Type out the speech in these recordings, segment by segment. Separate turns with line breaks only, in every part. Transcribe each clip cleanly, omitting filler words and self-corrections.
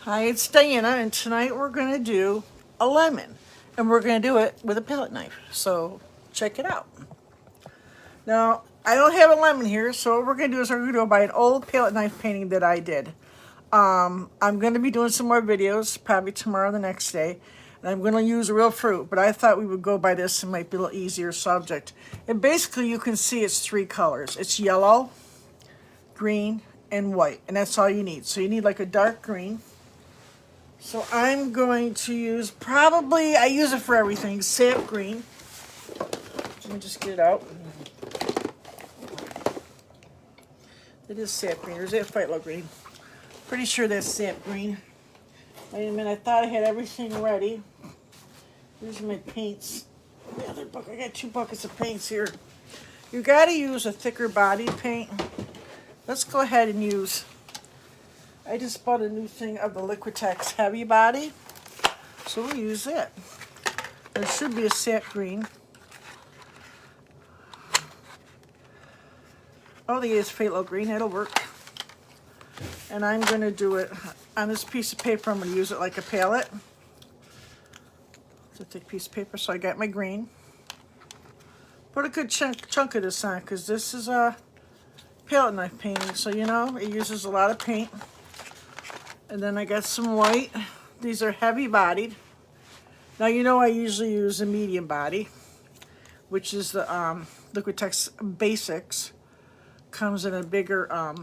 Hi, it's Diana, and tonight we're going to do a lemon. And we're going to do it with a palette knife. So check it out. Now, I don't have a lemon here, so what we're going to do is we're going to go by an old palette knife painting that I did. I'm going to be doing some more videos, probably tomorrow or the next day. And I'm going to use real fruit, but I thought we would go by this. It might be a little easier subject. And basically, you can see it's three colors. It's yellow, green, and white. And that's all you need. So you need like a dark green. So I'm going to use, probably, I use it for everything, sap green. Let me just get it out. It is sap green, or is it phthalo green? Pretty sure that's sap green. Wait a minute, I thought I had everything ready. Here's my paints. The other bucket, I got 2 buckets of paints here. You gotta use a thicker body paint. Let's go ahead and use, I just bought a new thing of the Liquitex Heavy Body. So we'll use it. There should be a sap green. Oh, there is phthalo green. That'll work. And I'm going to do it on this piece of paper. I'm going to use it like a palette. It's a thick piece of paper. So I got my green. Put a good chunk of this on because this is a palette knife painting. So, you know, it uses a lot of paint. And then I got some white. These are heavy bodied. Now, you know I usually use a medium body, which is the Liquitex Basics. Comes in a bigger, a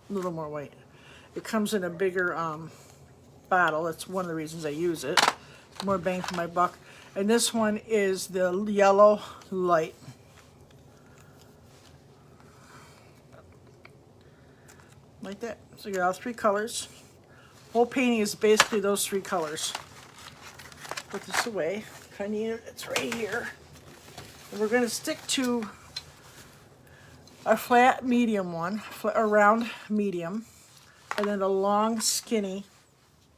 little more white. It comes in a bigger bottle. That's one of the reasons I use it. More bang for my buck. And this one is the yellow light. Like that. So you got all 3 colors. Whole painting is basically those 3 colors. Put this away. I need it. It's right here. And we're going to stick to a flat medium one, a round medium, and then a long skinny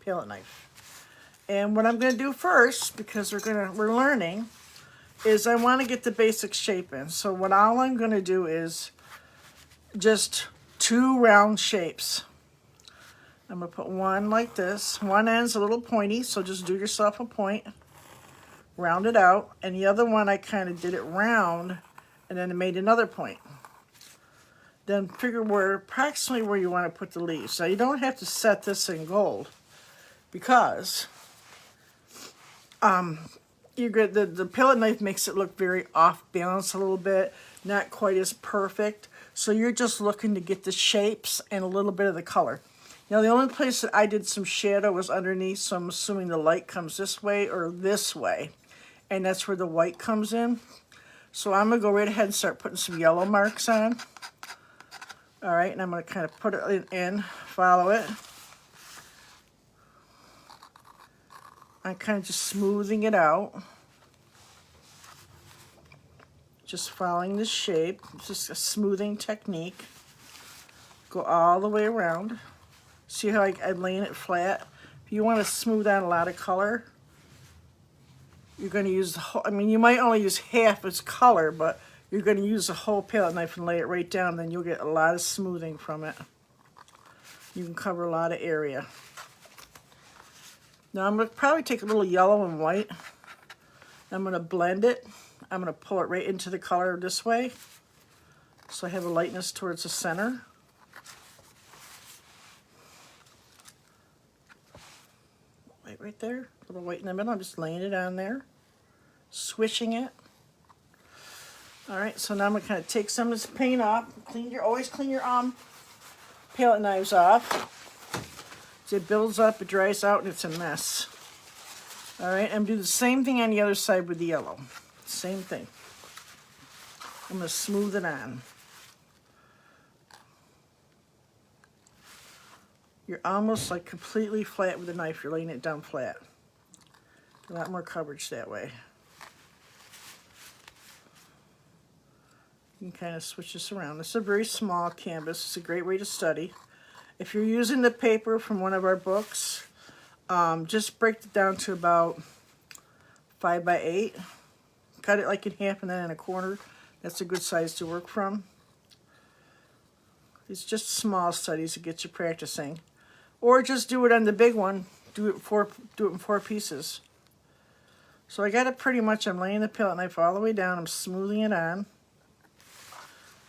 palette knife. And what I'm going to do first, because we're learning, is I want to get the basic shape in. So all I'm going to do is just 2 round shapes. I'm going to put one like this. One end's a little pointy, so just do yourself a point. Round it out. And the other one I kind of did it round, and then I made another point. Then figure approximately where you want to put the leaves. Now you don't have to set this in gold because the palette knife makes it look very off balance a little bit, not quite as perfect. So you're just looking to get the shapes and a little bit of the color. Now the only place that I did some shadow was underneath, so I'm assuming the light comes this way or this way, and that's where the white comes in. So I'm gonna go right ahead and start putting some yellow marks on. All right, and I'm going to kind of put it in, follow it. I'm kind of just smoothing it out. Just following the shape. It's just a smoothing technique. Go all the way around. See how I'm laying it flat? If you want to smooth out a lot of color, you're going to use the whole, I mean, you might only use half its color, but you're going to use the whole palette knife and lay it right down, then you'll get a lot of smoothing from it. You can cover a lot of area. Now I'm going to probably take a little yellow and white. I'm going to blend it. I'm going to pull it right into the color this way, so I have a lightness towards the center. Right there, a little white in the middle. I'm just laying it on there, swishing it. All right, so now I'm gonna kind of take some of this paint off. Always clean your palette knives off. As it builds up, it dries out, and it's a mess. All right, I'm gonna do the same thing on the other side with the yellow. Same thing. I'm gonna smooth it on. You're almost like completely flat with the knife. You're laying it down flat. A lot more coverage that way. You can kind of switch this around. This is a very small canvas. It's a great way to study. If you're using the paper from one of our books, just break it down to about 5 by 8. Cut it like in half and then in a quarter. That's a good size to work from. It's just small studies to get you practicing. or just do it on the big one. Do it in 4 pieces. So I got it pretty much. I'm laying the palette knife all the way down. I'm smoothing it on.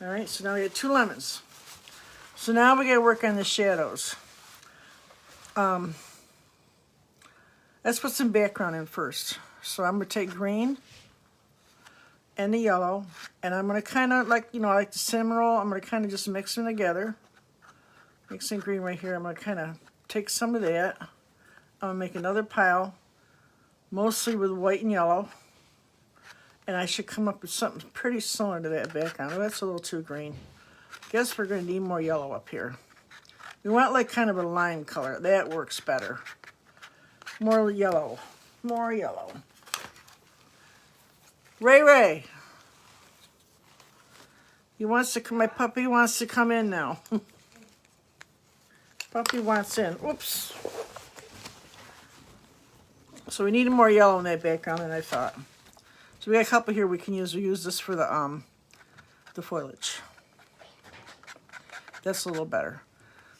All right, so now we got 2 lemons. So now we got to work on the shadows. Let's put some background in first. So I'm going to take green and the yellow, and I'm going to kind of like, I like the cinnamon roll. I'm going to kind of just mix them together. Mixing green right here. I'm going to kind of take some of that. I'm going to make another pile, mostly with white and yellow. And I should come up with something pretty similar to that background. Oh, that's a little too green. Guess we're going to need more yellow up here. We want like kind of a lime color. That works better. More yellow. More yellow. Ray. He wants to come. My puppy wants to come in now. Puppy wants in. Oops. So we needed more yellow in that background than I thought. So we got a couple here we can use. We use this for the foliage. That's a little better.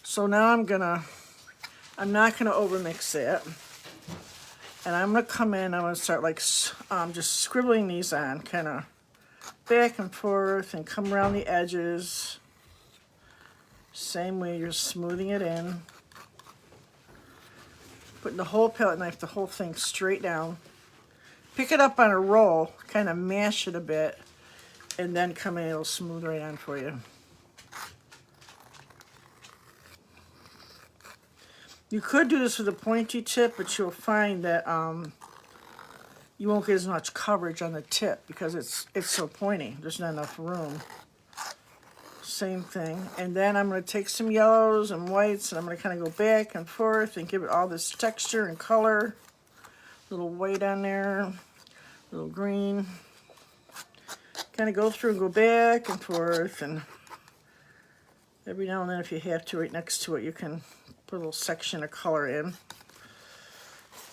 So now I'm not gonna overmix that. And I'm gonna come in, I'm gonna start like just scribbling these on, kind of back and forth, and come around the edges. Same way, you're smoothing it in. Putting the whole palette knife, the whole thing straight down. Pick it up on a roll, kind of mash it a bit, and then come in, it'll smooth right on for you. You could do this with a pointy tip, but you'll find that you won't get as much coverage on the tip because it's so pointy. There's not enough room. Same thing. And then I'm going to take some yellows and whites, and I'm going to kind of go back and forth and give it all this texture and color. A little white on there, a little green. Kind of go through and go back and forth, and every now and then, if you have to, right next to it, you can put a little section of color in.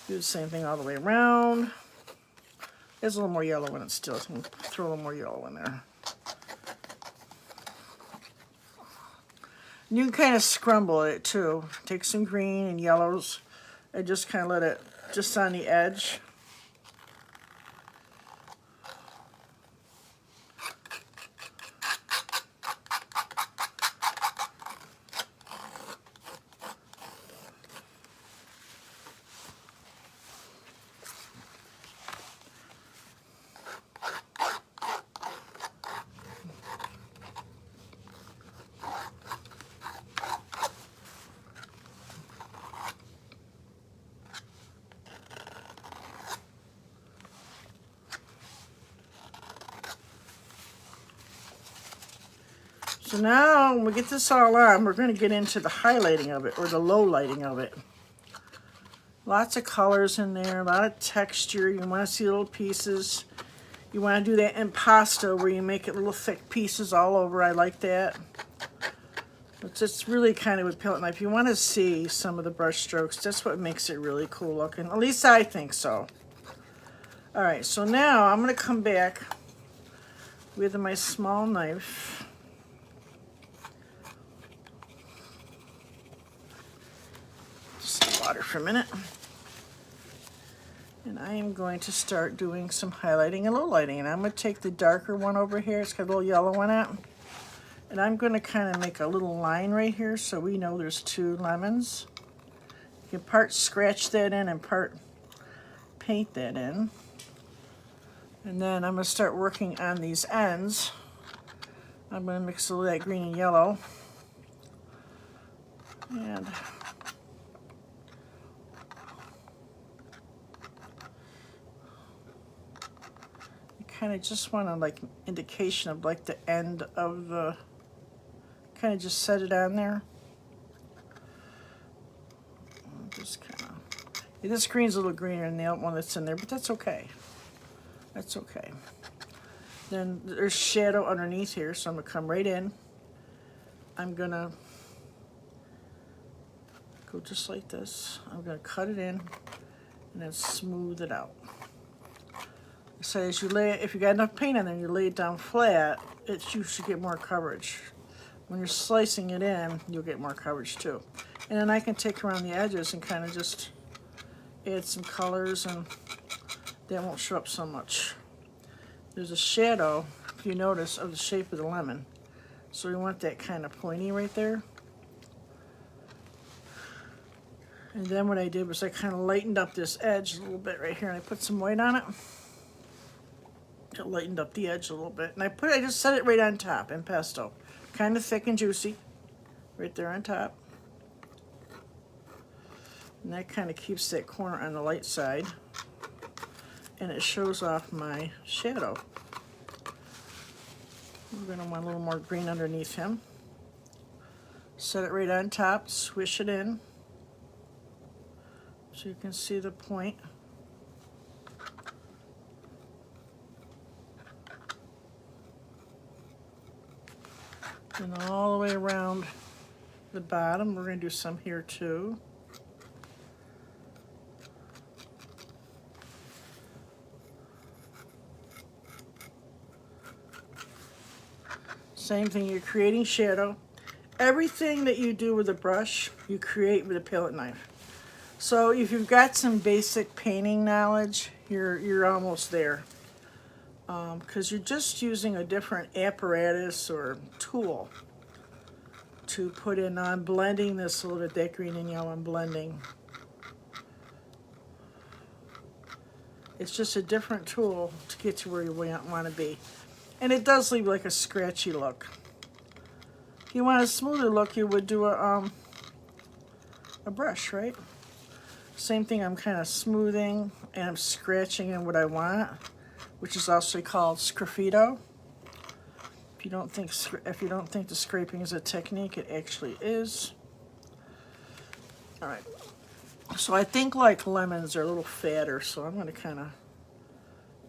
Do the same thing all the way around. There's a little more yellow in it still. So I'm going to throw a little more yellow in there. And you can kind of scrumble it too. Take some green and yellows and just kind of let it just on the edge. So now, when we get this all on, we're going to get into the highlighting of it, or the low lighting of it. Lots of colors in there, a lot of texture. You want to see little pieces. You want to do that impasto where you make it little thick pieces all over. I like that. It's just really kind of with palette knife. You want to see some of the brush strokes. That's what makes it really cool looking. At least I think so. All right, so now I'm going to come back with my small knife. Water for a minute, and I am going to start doing some highlighting and low lighting, and I'm going to take the darker one over here. It's got a little yellow in it, and I'm going to kind of make a little line right here so we know there's 2 lemons. You can part scratch that in and part paint that in, and then I'm going to start working on these ends. I'm going to mix a little of that green and yellow, and kind of just want to like indication of like the end of the, kind of just set it on there. Just kind of, yeah, this green's a little greener than the other one that's in there, but that's okay. That's okay. Then there's shadow underneath here, so I'm gonna come right in. I'm gonna go just like this. I'm gonna cut it in and then smooth it out. So as you lay it, if you got enough paint on there, you lay it down flat, you should get more coverage. When you're slicing it in, you'll get more coverage too. And then I can take around the edges and kind of just add some colors, and that won't show up so much. There's a shadow, if you notice, of the shape of the lemon. So we want that kind of pointy right there. And then what I did was I kind of lightened up this edge a little bit right here, and I put some white on it. It lightened up the edge a little bit. And I just set it right on top in pesto. Kind of thick and juicy, right there on top. And that kind of keeps that corner on the light side. And it shows off my shadow. We're going to want a little more green underneath him. Set it right on top, swish it in, so you can see the point. And all the way around the bottom, we're going to do some here too. Same thing, you're creating shadow. Everything that you do with a brush, you create with a palette knife. So if you've got some basic painting knowledge, you're almost there. Because you're just using a different apparatus or tool to put in. I'm blending this a little bit, that green and yellow, I'm blending. It's just a different tool to get to where you want to be. And it does leave like a scratchy look. If you want a smoother look, you would do a brush, right? Same thing, I'm kind of smoothing and I'm scratching in what I want, which is also called sgraffito. If you don't think the scraping is a technique, it actually is. All right. So I think like lemons are a little fatter, so I'm going to kind of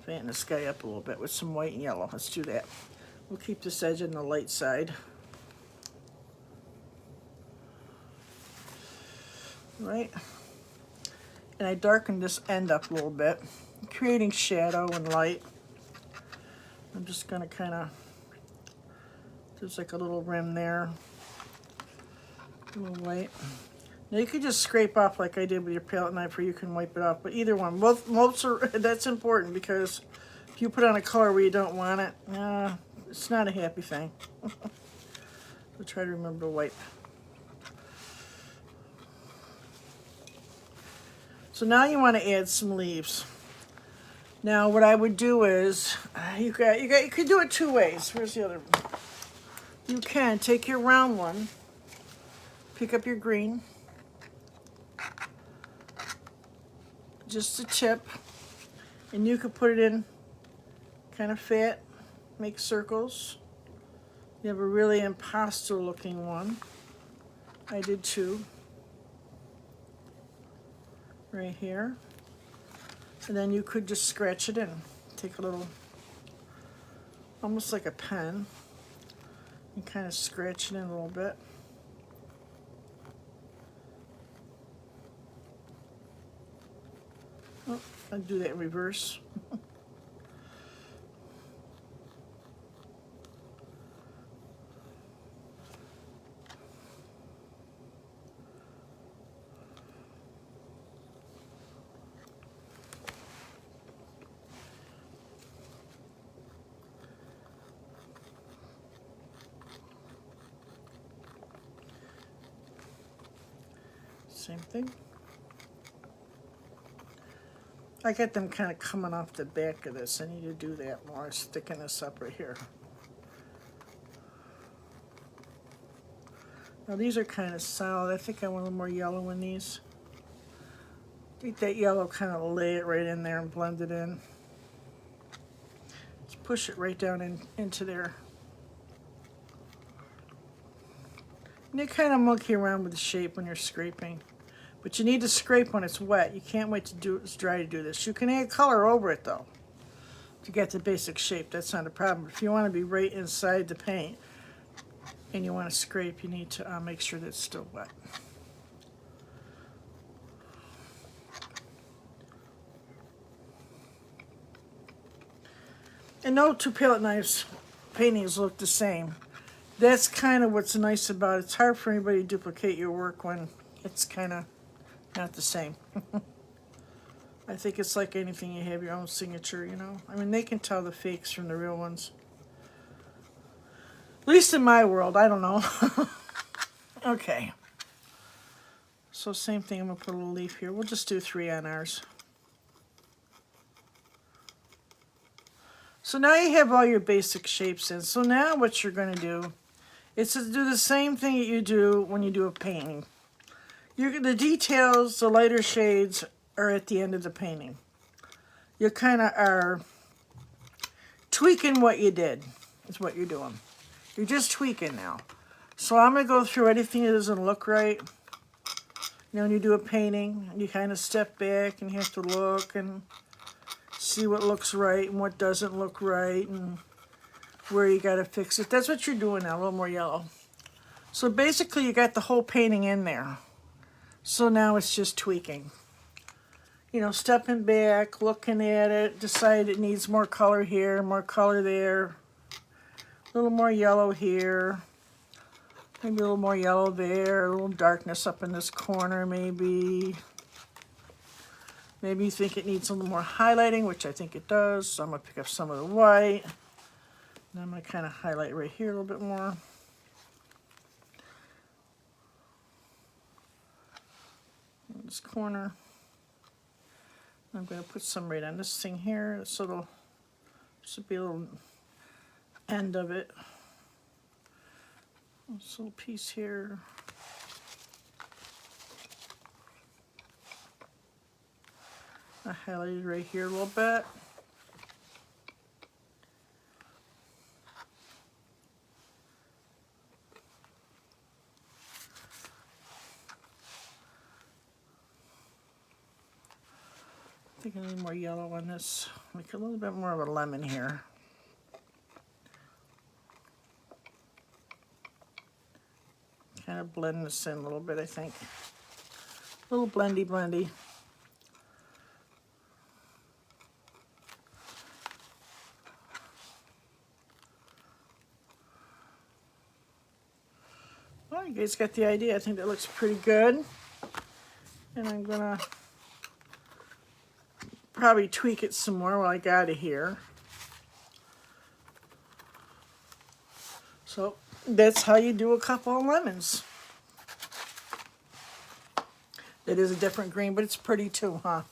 fatten this guy up a little bit with some white and yellow. Let's do that. We'll keep this edge on the light side. Right? And I darkened this end up a little bit, creating shadow and light. I'm just going to kind of, there's like a little rim there, a little white. Now you could just scrape off like I did with your palette knife, or you can wipe it off, but either one. Most are, that's important, because if you put on a color where you don't want it, it's not a happy thing. So try to remember to wipe. So now you want to add some leaves. Now what I would do is, you could do it two ways. Where's the other one? You can take your round one, pick up your green, just a tip, and you could put it in kind of fat, make circles. You have a really impasto looking one. I did two. Right here. And then you could just scratch it in. Take a little, almost like a pen, and kind of scratch it in a little bit. Oh, I'll do that in reverse. Same thing. I get them kind of coming off the back of this. I need to do that more, sticking this up right here. Now these are kind of solid. I think I want a little more yellow in these. Take that yellow, kind of lay it right in there and blend it in. Just push it right down into there. And you kind of monkey around with the shape when you're scraping. But you need to scrape when it's wet. You can't wait to do it's dry to do this. You can add color over it though, to get the basic shape. That's not a problem. If you want to be right inside the paint and you want to scrape, you need to make sure that it's still wet. And no two palette knives paintings look the same. That's kind of what's nice about it. It's hard for anybody to duplicate your work when it's kind of not the same. I think it's like anything, you have your own signature, you know. I mean, they can tell the fakes from the real ones. At least in my world, I don't know. Okay. So same thing, I'm going to put a little leaf here. We'll just do 3 on ours. So now you have all your basic shapes in. So now what you're going to do is to do the same thing that you do when you do a painting. The details, the lighter shades are at the end of the painting. You kind of are tweaking what you did, is what you're doing. You're just tweaking now. So I'm going to go through anything that doesn't look right. You know, when you do a painting, you kind of step back and you have to look and see what looks right and what doesn't look right and where you got to fix it. That's what you're doing now, a little more yellow. So basically you got the whole painting in there. So now it's just tweaking. You know, stepping back, looking at it, decide it needs more color here, more color there, a little more yellow here, maybe a little more yellow there, a little darkness up in this corner maybe. Maybe you think it needs a little more highlighting, which I think it does, so I'm going to pick up some of the white. And I'm going to kind of highlight right here a little bit more. In this corner. I'm going to put some right on this thing here, so this will be a little end of it. This little piece here. I highlighted right here a little bit. I think I need more yellow on this. Make a little bit more of a lemon here. Kind of blend this in a little bit, I think. A little blendy, blendy. Well, you guys got the idea. I think that looks pretty good. And I'm gonna probably tweak it some more while I got it here. So that's how you do a couple of lemons. It is a different green, but it's pretty too, huh? All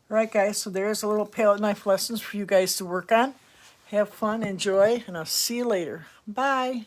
right, guys, so there's a little palette knife lessons for you guys to work on. Have fun, enjoy, and I'll see you later. Bye.